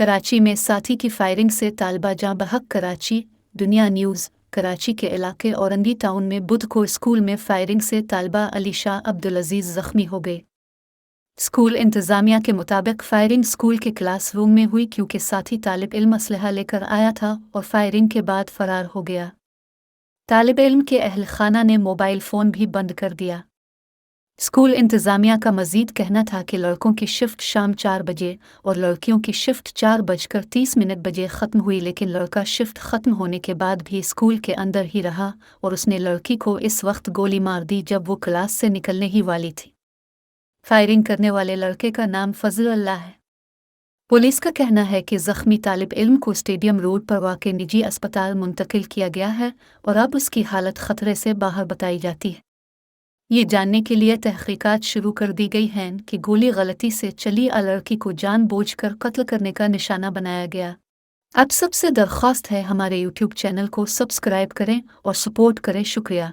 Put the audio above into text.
कराची में साथी की फायरिंग से तालिबा जाँ बहक। कराची दुनिया न्यूज़। कराची के इलाके औरंगी टाउन में बुध को स्कूल में फायरिंग से तालिबा अलीशा अब्दुल अजीज जख्मी हो गए। स्कूल इंतज़ामिया के मुताबिक फायरिंग स्कूल के क्लास रूम में हुई क्योंकि साथी तालिब इल्म असलहा लेकर आया था और फायरिंग के बाद फरार हो गया। तालिब इल्म के अहल खाना ने मोबाइल फ़ोन भी बंद कर दिया। स्कूल इंतज़ामिया का मज़ीद कहना था कि लड़कों की शिफ्ट शाम 4 बजे और लड़कियों की शिफ्ट 4:30 बजे ख़त्म हुई, लेकिन लड़का शिफ्ट ख़त्म होने के बाद भी स्कूल के अंदर ही रहा और उसने लड़की को इस वक्त गोली मार दी जब वो क्लास से निकलने ही वाली थी। फायरिंग करने वाले लड़के का नाम फजल अल्लाह है। पुलिस का कहना है कि ज़ख्मी तालिब इल्म को स्टेडियम रोड पर वाक़े निजी अस्पताल मुंतकिल किया गया है और अब उसकी हालत ख़तरे से बाहर बताई जाती है। ये जानने के लिए तहक़ीक़ात शुरू कर दी गई हैं कि गोली गलती से चली या लड़की को जानबूझकर कत्ल करने का निशाना बनाया गया। अब सबसे दरख्वास्त है हमारे यूट्यूब चैनल को सब्सक्राइब करें और सपोर्ट करें। शुक्रिया।